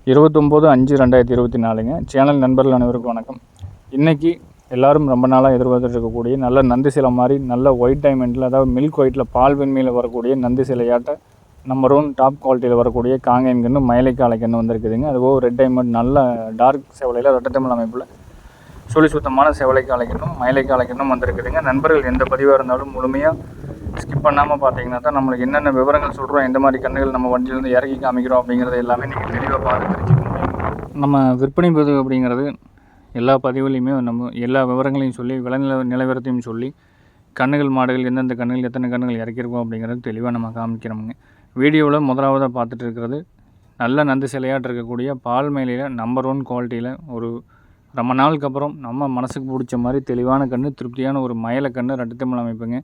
29/5/2024ங்க. Channel நண்பர்கள் அனைவருக்கும் வணக்கம். இன்றைக்கி எல்லோரும் ரொம்ப நாளாக எதிர்பார்த்துட்டு இருக்கக்கூடிய நல்ல நந்தி சிலை மாதிரி நல்ல ஒயிட் டைமண்டில், அதாவது மில்க் ஒயிட்டில் பால் வெண்மையில் வரக்கூடிய நந்தி சிலையாட்ட நம்பர் 1 டாப் குவாலிட்டியில் வரக்கூடிய காங்கேயன் கன்று, மயிலை காளை கன்று வந்திருக்குதுங்க. அதுபோக ரெட் டைமண்ட் நல்ல டார்க் செவலையில் ரெட்டத்தமிழ் அமைப்பில் சுழி சுத்தமான செவலை காளை கன்றும் மயிலை காளை கன்றும் வந்திருக்குதுங்க. நண்பர்கள் எந்த பதிவாக இருந்தாலும் முழுமையாக ஸ்கிப் பண்ணாமல் பார்த்தீங்கன்னா தான் நம்மளுக்கு என்னென்ன விவரங்கள் சொல்கிறோம், எந்த மாதிரி கன்றுகள் நம்ம வண்டியிலேருந்து இறக்கி காமிக்கிறோம் அப்படிங்கிறது எல்லாமே நீங்கள் தெளிவாக பார்த்து தெரிஞ்சுக்க முடியும். நம்ம விற்பனை பதிவு அப்படிங்கிறது எல்லா பதிவுலையுமே நம்ம எல்லா விவரங்களையும் சொல்லி நிலவரத்தையும் சொல்லி கன்றுகள் மாடுகள் எந்தெந்த கன்றுகள் எத்தனை கன்றுகள் இறக்கியிருக்கோம் அப்படிங்கிறது தெளிவாக நம்ம காமிக்கிறோமுங்க. வீடியோவில் முதலாவதாக பார்த்துட்டு இருக்கிறது நல்ல நந்து சிலையாட்டு இருக்கக்கூடிய பால் மேலையில் நம்பர் 1 குவாலிட்டியில் ஒரு ரொம்ப நாளுக்கு அப்புறம் நம்ம மனசுக்கு பிடிச்ச மாதிரி தெளிவான கன்று, திருப்தியான ஒரு மயிலை கன்று, ரெட்டத்தமிழ் அமைப்புங்க.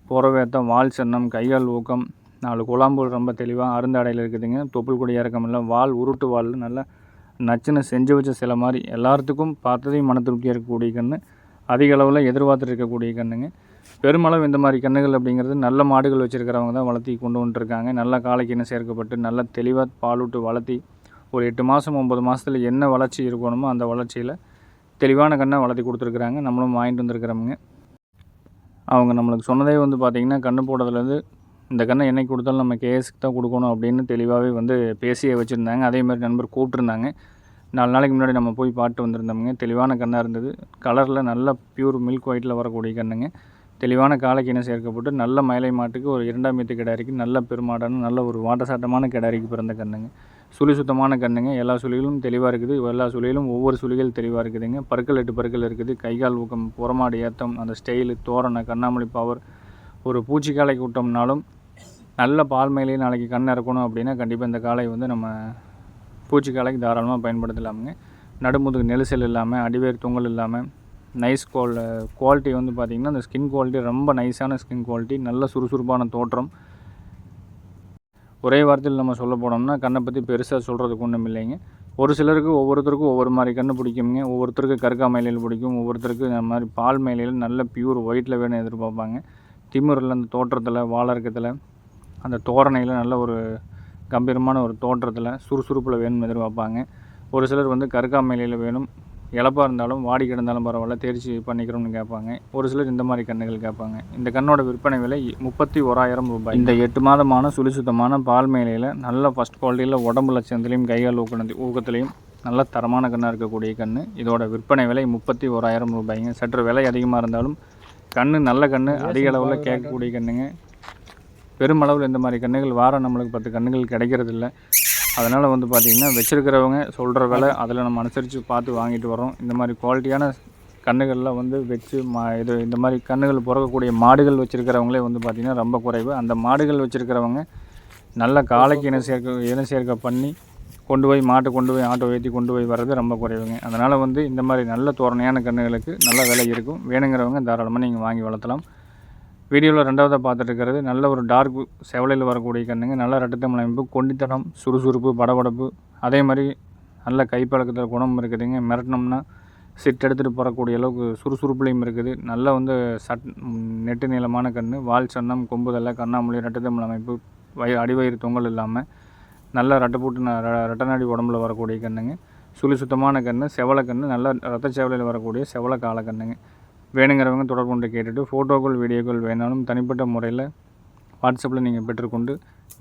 புறவேத்தம், வால் சன்னம், கைகால் ஊக்கம், 4 குழாம்புகள் ரொம்ப தெளிவாக அருந்தாடையில் இருக்குதுங்க. தொப்புள் கொடி இறக்கம் இல்லை, வால் உருட்டு வால் நல்லா நச்சுன்னு செஞ்சு வச்ச சில மாதிரி எல்லாத்துக்கும் பார்த்ததையும் மன திருப்தியாக இருக்கக்கூடிய கன்று, அதிக அளவில் எதிர்பார்த்துட்டு இருக்கக்கூடிய கன்றுங்க. பெருமளவு இந்த மாதிரி கன்றுகள் அப்படிங்கிறது நல்ல மாடுகள் வச்சுருக்கிறவங்க தான் வளர்த்தி கொண்டு வந்துட்டுருக்காங்க. நல்ல காளைக்கு என்ன சேர்க்கப்பட்டு நல்ல தெளிவாக பாலூட்டு வளர்த்தி ஒரு 8 மாதம் 9 மாதத்தில் என்ன வளர்ச்சி இருக்கணுமோ அந்த வளர்ச்சியில் தெளிவான கன்றை வளர்த்தி கொடுத்துருக்குறாங்க. நம்மளும் வாங்கிட்டு வந்துருக்கிறோமுங்க. அவங்க நம்மளுக்கு சொன்னதே பார்த்திங்கன்னா, கன்று போடுறதுலேருந்து இந்த கன்றை என்னைக்கு கொடுத்தாலும் நம்ம கேஎஸ்க்கு தான் கொடுக்கணும் அப்படின்னு தெளிவாகவே பேசியே வச்சுருந்தாங்க. அதேமாதிரி நண்பர் கூப்பிட்ருந்தாங்க. 4 நாளைக்கு முன்னாடி நம்ம போய் பார்த்து வந்திருந்தோமுங்க. தெளிவான கன்னாக இருந்தது. கலரில் நல்ல பியூர் மில்க் ஒயிட்டில் வரக்கூடிய கன்றுங்க. தெளிவான காளைக்கு இனம் சேர்க்கப்பட்டு நல்ல மயிலை மாட்டுக்கு ஒரு 2ஆம் ஈத்து கிடாரிக்கு நல்ல பெருமாடான நல்ல ஒரு வாட்டசாட்டமான கிடாரிக்கு பிறந்த கன்றுங்க. சுழி சுத்தமான கன்றுங்க. எல்லா சுழிகளும் தெளிவாக இருக்குது. எல்லா சுழிகளும் ஒவ்வொரு சுழிகள் தெளிவாக இருக்குதுங்க. பற்கள் 8 பற்கள் இருக்குது. கைகால் ஊக்கம், புறமாடு ஏத்தம், அந்த ஸ்டைலு, தோரணை, கண்ணாமொழி பவர், ஒரு பூச்சிக்காலை கூட்டம்னாலும் நல்ல பால் மேலேயே நாளைக்கு கண் இறக்கணும் அப்படின்னா கண்டிப்பாக இந்த காளை நம்ம பூச்சிக்காலைக்கு தாராளமாக பயன்படுத்தலாமுங்க. நடுமுதுகு நெரிசல் இல்லாமல், அடிவேர் தொங்கல் இல்லாமல், நைஸ் குவாலிட்டி பார்த்திங்கன்னா அந்த ஸ்கின் குவாலிட்டி ரொம்ப நைஸான ஸ்கின் குவாலிட்டி, நல்ல சுறுசுறுப்பான தோற்றம். ஒரே வார்த்தையில் நம்ம சொல்ல போனோம்னா கண்ணை பற்றி பெருசாக சொல்கிறதுக்கு ஒன்றும் இல்லைங்க. ஒரு சிலருக்கு ஒவ்வொருத்தருக்கும் ஒவ்வொரு மாதிரி கன்று பிடிக்குங்க. ஒவ்வொருத்தருக்கு கருக்கா மயிலையில் பிடிக்கும், ஒவ்வொருத்தருக்கு இந்த மாதிரி பால் மயிலையில் நல்ல பியூர் ஒயிட்டில் வேணும் எதிர்பார்ப்பாங்க. திமிரில் அந்த தோற்றத்தில், வாழறக்கத்தில், அந்த தோரணையில் நல்ல ஒரு கம்பீரமான ஒரு தோற்றத்தில் சுறுசுறுப்பில் வேணும்னு எதிர்பார்ப்பாங்க. ஒரு சிலர் கருக்கா மயிலையில் வேணும், இழப்பாக இருந்தாலும் வாடி கிடந்தாலும் பரவாயில்ல தேர்ச்சி பண்ணிக்கிறோம்னு கேட்பாங்க. ஒரு சிலர் இந்த மாதிரி கன்றுகள் கேட்பாங்க. இந்த கண்ணோட விற்பனை விலை 31,000 ரூபாய். இந்த 8 மாதமான சுழி சுத்தமான பால் மேலையில் நல்ல ஃபஸ்ட் குவாலிட்டியில் உடம்பு லட்சத்துலேயும் கைகால் ஊக்கத்துலேயும் நல்ல தரமான கன்னாக இருக்கக்கூடிய கன்று. இதோட விற்பனை விலை 31,000 ரூபாய்ங்க. சற்று விலை அதிகமாக இருந்தாலும் கன்று நல்ல கன்று, அதிக அளவில் கேட்கக்கூடிய கன்றுங்க. பெருமளவில் இந்த மாதிரி கன்றுகள் வாரம் நம்மளுக்கு 10 கன்றுகள் கிடைக்கிறதில்ல. அதனால் பார்த்திங்கன்னா வச்சுருக்கிறவங்க சொல்கிற விலை அதில் நம்ம அனுசரித்து பார்த்து வாங்கிட்டு வரோம். இந்த மாதிரி குவாலிட்டியான கன்றுகளில் வச்சு இந்த மாதிரி கன்றுகள் பிறக்கக்கூடிய மாடுகள் வச்சுருக்கிறவங்களே பார்த்திங்கன்னா ரொம்ப குறைவு. அந்த மாடுகள் வச்சுருக்கிறவங்க நல்ல காளைக்கு இனம் சேர்க்க பண்ணி கொண்டு போய் ஆட்டோ ஏற்றி கொண்டு போய் வர்றது ரொம்ப குறைவுங்க. அதனால் இந்த மாதிரி நல்ல தோரணையான கன்றுகளுக்கு நல்ல விலை இருக்கும். வேணுங்கிறவங்க தாராளமாக நீங்கள் வாங்கி வளர்த்தலாம். வீடியோவில் 2ஆவதாக பார்த்துட்டு இருக்கிறது நல்ல ஒரு டார்க் செவலையில் வரக்கூடிய கன்றுங்க. நல்ல ரெட்டத்தமிழ் அமைப்பு, கொண்டித்தனம், சுறுசுறுப்பு, படபடப்பு, அதே மாதிரி நல்ல கைப்பழக்கத்தில் குணம் இருக்குதுங்க. மிரட்டினோம்னா சிட் எடுத்துகிட்டு போகக்கூடிய அளவுக்கு சுறுசுறுப்புலையும் இருக்குது. நல்ல நெட்டு நீளமான கன்று, வால் சன்னம், கொம்புதலை, கண்ணாமொழி, ரெட்டத்தமிழ் அமைப்பு, அடிவயிறு தொங்கல் இல்லாமல் நல்ல ரெட்டநாடி உடம்புல வரக்கூடிய கன்றுங்க. சுழி சுத்தமான கன்று, செவலை கன்று, நல்ல ரத்த செவலையில் வரக்கூடிய செவலை காளை கன்றுங்க. வேணுங்கிறவங்க தொடர்பு கொண்டு கேட்டுட்டு ஃபோட்டோக்கள் வீடியோக்கள் வேணாலும் தனிப்பட்ட முறையில் வாட்ஸ்அப்பில் நீங்கள் பெற்றுக்கொண்டு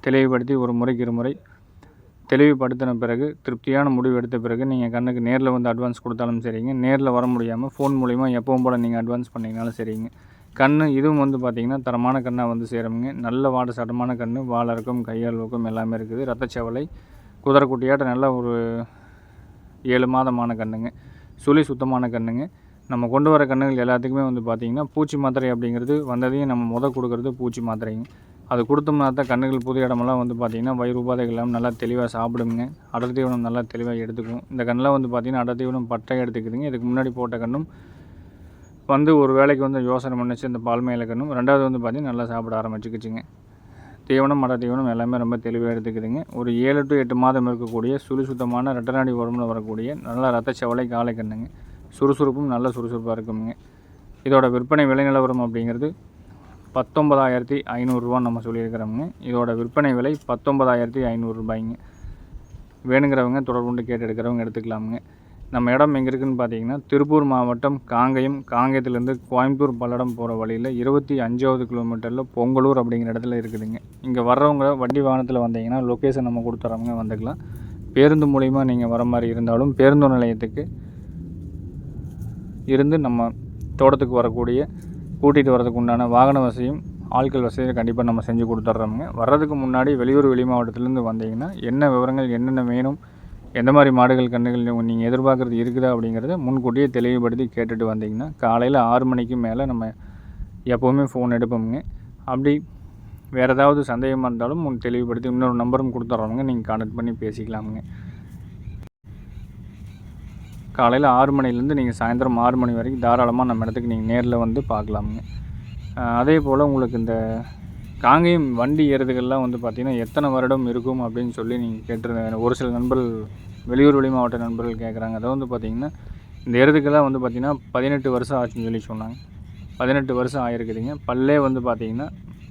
தெளிவுபடுத்தி ஒரு முறைக்கு 2 முறை தெளிவுபடுத்தின பிறகு திருப்தியான முடிவு எடுத்த பிறகு நீங்கள் கண்ணுக்கு நேரில் அட்வான்ஸ் கொடுத்தாலும் சரிங்க. நேரில் வர முடியாமல் ஃபோன் மூலிமா எப்பவும் போல் நீங்கள் அட்வான்ஸ் பண்ணிங்கனாலும் சரிங்க. கன்று இதுவும் பார்த்திங்கன்னா தரமான கண்ணாக சேருங்க. நல்ல வாட சட்டமான கன்று, வாழறக்கம், கையால் ஊக்கம் எல்லாமே இருக்குது. ரத்தச்சவலை, குதிரைக்குட்டியாட்ட நல்ல ஒரு 7 மாதமான கன்றுங்க. சுழி சுத்தமான கன்றுங்க. நம்ம கொண்டு வர கன்றுகள் எல்லாத்துக்குமே பார்த்திங்கன்னா பூச்சி மாத்திரை அப்படிங்கிறது வந்ததையும் நம்ம கொடுக்குறது பூச்சி மாத்திரைங்க. அது கொடுத்தோம்னா தான் கன்றுகள் புது இடமெல்லாம் பார்த்திங்கன்னா வயிறு உபாதைகள் இல்லாமல் நல்லா தெளிவாக சாப்பிடுங்க. அடர் தீவனம் நல்லா தெளிவாக எடுத்துக்கும். இந்த கண்ணெலாம் பார்த்திங்கன்னா அடர் தீவனம் பட்டை எடுத்துக்குதுங்க. இதுக்கு முன்னாடி போட்ட கன்றும் ஒரு வேலைக்கு யோசனை பண்ணிச்சு இந்த பால் மேல கன்றும். 2ஆவது பார்த்திங்கன்னா நல்லா சாப்பிட ஆரம்பிச்சுக்குச்சுங்க. தீவனம், அடர் தீவனம் எல்லாமே ரொம்ப தெளிவாக எடுத்துக்குதுங்க. ஒரு 7 to 8 மாதம் இருக்கக்கூடிய சுழி சுத்தமான ரெட்டநாடி உடம்புல வரக்கூடிய நல்ல ரத்த செவலை காளை கன்றுங்க. சுறுசுறுப்பும் நல்ல சுறுசுறுப்பாக இருக்குங்க. இதோட விற்பனை விலை நிலவரம் அப்படிங்கிறது 19,500 ரூபா நம்ம சொல்லியிருக்கிறோமுங்க. இதோட விற்பனை விலை 19,500 ரூபாய்ங்க. வேணுங்கிறவங்க தொடர்பு கொண்டு கேட்டு எடுக்கிறவங்க எடுத்துக்கலாமுங்க. நம்ம இடம் எங்கே இருக்குதுன்னு பார்த்தீங்கன்னா, திருப்பூர் மாவட்டம் காங்கயம், காங்கயத்துலேருந்து கோயம்புத்தூர் பல்லடம் போகிற வழியில் 25வது கிலோமீட்டரில் பொங்கலூர் அப்படிங்கிற இடத்துல இருக்குதுங்க. இங்கே வர்றவங்க வண்டி வாகனத்தில் வந்தீங்கன்னா லொக்கேஷன் நம்ம கொடுத்துறவங்க வந்துக்கலாம். பேருந்து மூலிமா நீங்கள் வர மாதிரி இருந்தாலும் பேருந்து நிலையத்துக்கு இருந்து நம்ம தோட்டத்துக்கு வரக்கூடிய கூட்டிகிட்டு வரதுக்கு உண்டான வாகன வசதியும் ஆட்கள் வசதியை கண்டிப்பாக நம்ம செஞ்சு கொடுத்துட்றோமுங்க. வர்றதுக்கு முன்னாடி வெளியூர் வெளி மாவட்டத்துலேருந்து வந்தீங்கன்னா என்ன விவரங்கள் என்னென்ன வேணும், எந்த மாதிரி மாடுகள் கன்றுகள் நீங்கள் எதிர்பார்க்குறது இருக்குதா அப்படிங்கிறத முன்கூட்டியே தெளிவுபடுத்தி கேட்டுட்டு வந்தீங்கன்னா காலையில் 6 மணிக்கு மேலே நம்ம எப்போவுமே ஃபோன் எடுப்போமுங்க. அப்படி வேறு ஏதாவது சந்தேகமாக இருந்தாலும் தெளிவுபடுத்தி இன்னொரு நம்பரும் கொடுத்துட்றவங்க நீங்கள் கான்டாக்ட் பண்ணி பேசிக்கலாமுங்க. காலையில் 6 மணிலேருந்து நீங்கள் சாயந்தரம் 6 மணி வரைக்கும் தாராளமாக நம்ம இடத்துக்கு நீங்கள் நேரில் வந்து பார்க்கலாமுங்க. அதே போல் உங்களுக்கு இந்த காங்கேயம் வண்டி ஏறுதுகள்லாம் வந்து பார்த்திங்கன்னா எத்தனை வருடம் இருக்கும் அப்படின்னு சொல்லி நீங்கள் கேட்டிருந்த ஒரு சில நண்பர்கள் வெளியூர் வெளி மாவட்ட நண்பர்கள் கேட்குறாங்க. அதை வந்து பார்த்திங்கன்னா இந்த எருதுக்கெல்லாம் வந்து பார்த்திங்கன்னா 18 வருஷம் ஆச்சுன்னு சொல்லி சொன்னாங்க. 18 வருஷம் ஆகிருக்குதுங்க. பல்லே வந்து பார்த்திங்கன்னா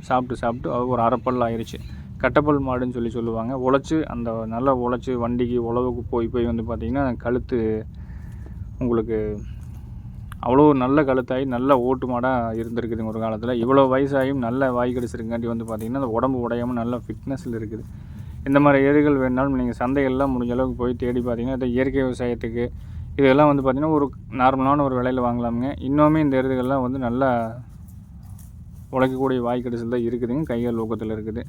சாப்பிட்டு ஒரு அரைப்பல் ஆயிடுச்சு. கட்டப்பல் மாடுன்னு சொல்லி சொல்லுவாங்க. உழைச்சி அந்த நல்லா உழைச்சி வண்டிக்கு உழவுக்கு போய் வந்து பார்த்திங்கன்னா கழுத்து உங்களுக்கு அவ்வளோ நல்ல கழுத்தாகி நல்ல ஓட்டு மாடாக இருந்திருக்குதுங்க ஒரு காலத்தில். இவ்வளோ வயசாகியும் நல்ல வாய் கடிச்சிருக்காண்டி வந்து பார்த்திங்கன்னா அந்த உடம்பு உடையாமல் நல்ல ஃபிட்னஸில் இருக்குது. இந்த மாதிரி ஏறுகள் வேணுனாலும் நீங்கள் சந்தைகள்லாம் முடிஞ்ச அளவுக்கு போய் தேடி பார்த்தீங்கன்னா இந்த இயற்கை விவசாயத்துக்கு இதெல்லாம் வந்து பார்த்திங்கன்னா ஒரு நார்மலான ஒரு விலையில் வாங்கலாமுங்க. இன்னுமே இந்த எருதுகள்லாம் வந்து நல்லா உழைக்கக்கூடிய வாய் கடிச்சல் தான் இருக்குதுங்க. கைகள் ஊக்கத்தில் இருக்குது.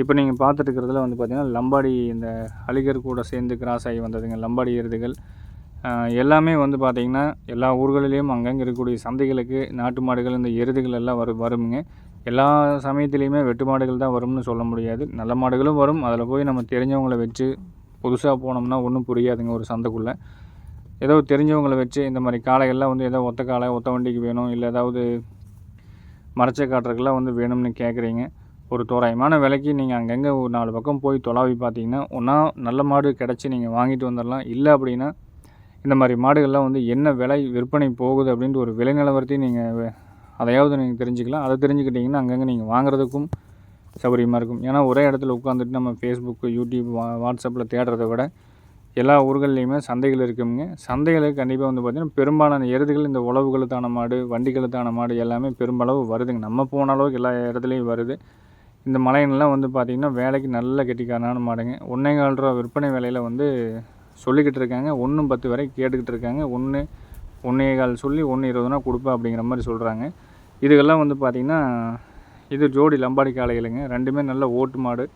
இப்போ நீங்கள் பார்த்துட்டு இருக்கிறதுல வந்து பார்த்திங்கன்னா லம்பாடி இந்த அலிகர் கூட சேர்ந்து கிராஸ் ஆகி வந்ததுங்க லம்பாடி எருதுகள். எல்லாமே வந்து பார்த்திங்கன்னா எல்லா ஊர்களிலையும் அங்கங்கே இருக்கக்கூடிய சந்தைகளுக்கு நாட்டு மாடுகள் இந்த எருதுகள் எல்லாம் வருமுங்க. எல்லா சமயத்துலேயுமே வெட்டு மாடுகள் தான் வரும்னு சொல்ல முடியாது. நல்ல மாடுகளும் வரும். அதில் போய் நம்ம தெரிஞ்சவங்கள வச்சு புதுசாக போனோம்னா ஒன்றும் புரியாதுங்க. ஒரு சந்தைக்குள்ளே ஏதோ தெரிஞ்சவங்கள வச்சு இந்த மாதிரி காளைகள்லாம் வந்து ஏதோ ஒத்த காளை ஒத்த வண்டிக்கு வேணும், இல்லை ஏதாவது மறைச்ச காட்டுறதுக்கெல்லாம் வந்து வேணும்னு கேட்குறீங்க. ஒரு தோராயமான விலைக்கு நீங்கள் அங்கங்கே ஒரு 4 பக்கம் போய் தொலாவி பார்த்தீங்கன்னா ஒன்றா நல்ல மாடு கிடச்சி நீங்கள் வாங்கிட்டு வந்துடலாம். இல்லை அப்படின்னா இந்த மாதிரி மாடுகள்லாம் வந்து என்ன விலை விற்பனை போகுது அப்படின்ட்டு ஒரு விலை நிலவரத்தையும் நீங்கள் அதையாவது நீங்கள் தெரிஞ்சுக்கலாம். அதை தெரிஞ்சுக்கிட்டிங்கன்னா அங்கங்கே நீங்கள் வாங்குறதுக்கும் சௌகரியமாக இருக்கும். ஏன்னா ஒரே இடத்துல உட்காந்துட்டு நம்ம ஃபேஸ்புக்கு, யூடியூப், வாட்ஸ்அப்பில் தேடுறதை விட எல்லா ஊர்கள்லேயுமே சந்தைகள் இருக்குங்க. சந்தைகளுக்கு கண்டிப்பாக வந்து பார்த்திங்கன்னா பெரும்பாலான எருதுகள் இந்த உழவுகளுக்கான மாடு, வண்டிகளுக்கான மாடு எல்லாமே பெரும்பளவு வருதுங்க. நம்ம போன அளவுக்கு எல்லா இடத்துலையும் வருது. இந்த மலையெல்லாம் வந்து பார்த்திங்கன்னா வேலைக்கு நல்ல கெட்டிக்காரனான மாடுங்க. 1.25 ரூபா விற்பனை விலையில் வந்து சொல்லிக்கிட்டு இருக்காங்க. 1.10 வரை கேட்டுக்கிட்டு இருக்காங்க. 1.25 சொல்லி 1.20 கொடுப்பேன் அப்படிங்கிற மாதிரி சொல்கிறாங்க. இதுக்கெல்லாம் வந்து பார்த்திங்கன்னா இது ஜோடி லம்பாடி காளைகளுங்க. ரெண்டுமே நல்ல ஓட்டு மாடு.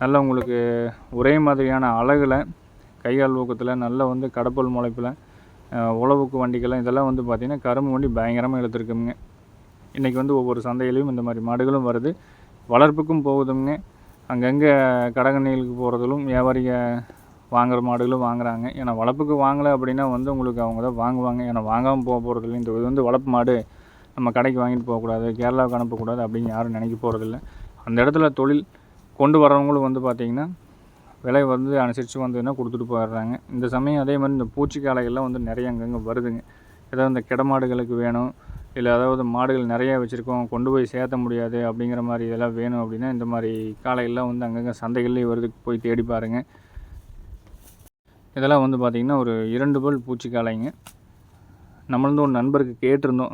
நல்ல உங்களுக்கு ஒரே மாதிரியான அழகில் கைகால் ஊக்கத்தில் நல்ல வந்து கடப்பல் முளைப்பில் உழவுக்கு வண்டிக்கெல்லாம் இதெல்லாம் வந்து பார்த்திங்கன்னா கரும்பு வண்டி பயங்கரமாக இழுத்துருக்குங்க. இன்றைக்கி வந்து ஒவ்வொரு சந்தையிலையும் இந்த மாதிரி மாடுகளும் வருது. வளர்ப்புக்கும் போகுதுங்க. அங்கங்கே கடகண்ணிகளுக்கு போகிறதிலும் வியாபாரிக வாங்குகிற மாடுகளும் வாங்குகிறாங்க. ஏன்னா வளர்ப்புக்கு வாங்கலை அப்படின்னா வந்து உங்களுக்கு அவங்க தான் வாங்குவாங்க. ஏன்னா வாங்காமல் போகிறதில்ல. இந்த இது வந்து வளர்ப்பு மாடு நம்ம கடைக்கு வாங்கிட்டு போகக்கூடாது, கேரளாவுக்கு அனுப்பக்கூடாது அப்படின்னு யாரும் நினைக்க போகிறதில்ல. அந்த இடத்துல தொழில் கொண்டு வரவங்களும் வந்து பார்த்திங்கன்னா விலை வந்து அனுசரித்து வந்ததுன்னா கொடுத்துட்டு போயிடுறாங்க. இந்த சமயம் அதே மாதிரி இந்த பூச்சிக்காளைகள்லாம் வந்து நிறைய அங்கங்கே வருதுங்க. ஏதாவது இந்த கிட மாடுகளுக்கு வேணும், இல்லை அதாவது மாடுகள் நிறையா வச்சுருக்கோம் கொண்டு போய் சேர்த்த முடியாது அப்படிங்கிற மாதிரி இதெல்லாம் வேணும் அப்படின்னா இந்த மாதிரி காளைகள்லாம் வந்து அங்கங்கே சந்தைகள்லேயும் வருது. போய் தேடி பாருங்கள். இதெல்லாம் வந்து பார்த்திங்கன்னா ஒரு 2 பல் பூச்சிக்காளைங்க. நம்மளது ஒரு நண்பருக்கு கேட்டிருந்தோம்.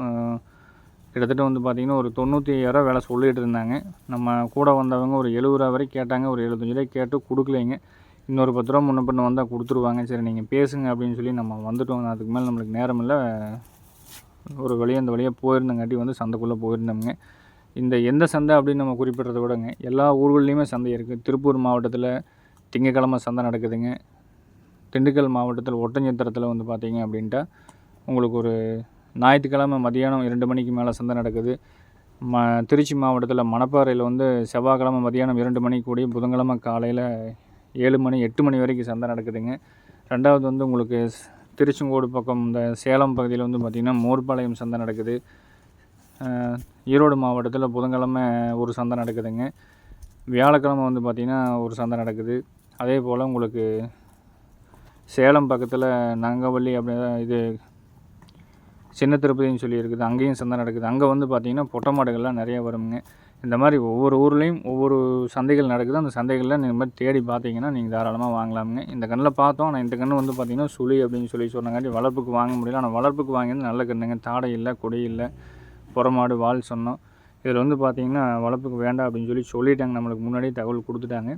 கிட்டத்தட்ட வந்து பார்த்திங்கன்னா ஒரு 95,000 ரூபா விலை சொல்லிகிட்டு இருந்தாங்க. நம்ம கூட வந்தவங்க ஒரு 70 ரூபா வரை கேட்டாங்க. ஒரு 75 ரூபாய் கேட்டு கொடுக்கலைங்க. இன்னொரு 10 ரூபா முன்ன பின்ன வந்தால் கொடுத்துருவாங்க. சரி நீங்கள் பேசுங்க அப்படின்னு சொல்லி நம்ம வந்துட்டோம். அதுக்கு மேலே நம்மளுக்கு நேரம் இல்லை. ஒரு வழியாக அந்த வழியாக போயிருந்தங்காட்டி வந்து சந்தைக்குள்ளே போயிருந்தோம்ங்க. இந்த எந்த சந்தை அப்படின்னு நம்ம குறிப்பிட்றத விடங்க எல்லா ஊர்கள்லேயுமே சந்தை இருக்குது. திருப்பூர் மாவட்டத்தில் திங்கக்கிழமை சந்தை நடக்குதுங்க. திண்டுக்கல் மாவட்டத்தில் ஒட்டஞ்சத்திரத்தில் வந்து பார்த்திங்க அப்படின்ட்டா உங்களுக்கு ஒரு ஞாயிற்றுக்கிழமை மதியானம் 2 மணிக்கு மேலே சந்தை நடக்குது. திருச்சி மாவட்டத்தில் மணப்பாறையில் வந்து செவ்வாய்க்கிழமை மதியானம் 2 மணிக்கு கூடிய புதன்கிழமை காலையில் 7 மணி 8 மணி வரைக்கும் சந்தை நடக்குதுங்க. ரெண்டாவது வந்து உங்களுக்கு திருச்செங்கோடு பக்கம் இந்த சேலம் பகுதியில் வந்து பார்த்திங்கன்னா மோர்பாளையம் சந்தை நடக்குது. ஈரோடு மாவட்டத்தில் புதன்கிழமை ஒரு சந்தை நடக்குதுங்க. வியாழக்கிழமை வந்து பார்த்திங்கன்னா ஒரு சந்தை நடக்குது. அதே போல் உங்களுக்கு சேலம் பக்கத்தில் நங்கவள்ளி அப்படி இது சின்ன திருப்பதின்னு சொல்லி இருக்குது. அங்கேயும் சந்தை நடக்குது. அங்கே வந்து பார்த்திங்கன்னா பொட்டை மாடுகள்லாம் நிறையா வருங்க. இந்த மாதிரி ஒவ்வொரு ஊர்லேயும் ஒவ்வொரு சந்தைகள் நடக்குது. அந்த சந்தைகளில் இந்த மாதிரி தேடி பார்த்தீங்கன்னா நீங்கள் தாராளமாக வாங்கலாமுங்க. இந்த கன்றில் பார்த்தோம். ஆனால் இந்த கன்று வந்து பார்த்திங்கன்னா சுழி அப்படின்னு சொன்னங்காட்டி வளர்ப்புக்கு வாங்க முடியல. ஆனால் வளர்ப்புக்கு வாங்கினது நல்ல கன்றுங்க. தாடை இல்லை, கொடி இல்லை, புறமாடு, வால் சொன்னோம். இதில் வந்து பார்த்திங்கன்னா வளர்ப்புக்கு வேண்டாம் அப்படின்னு சொல்லிட்டாங்க. நம்மளுக்கு முன்னாடியே தகவல் கொடுத்துட்டாங்க.